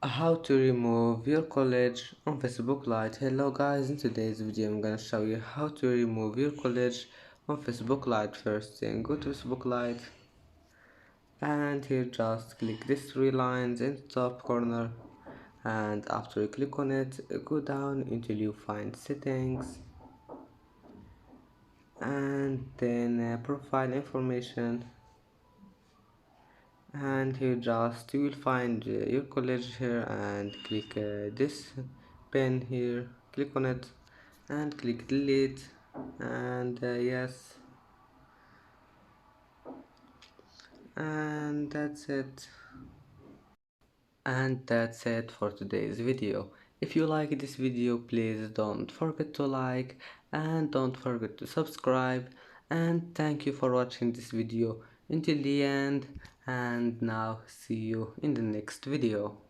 How to remove your college on Facebook Lite. Hello guys, in today's video I'm gonna show you how to remove your college on Facebook Lite. First thing, go to Facebook Lite and here just click these three lines in the top corner, and after you click on it, go down until you find settings and then profile information, and here just you will find your college here and click this pen here, click on it and click delete, and yes, and that's it for today's video. If you like this video, please don't forget to like and don't forget to subscribe, and thank you for watching this video until the end, and now see you in the next video.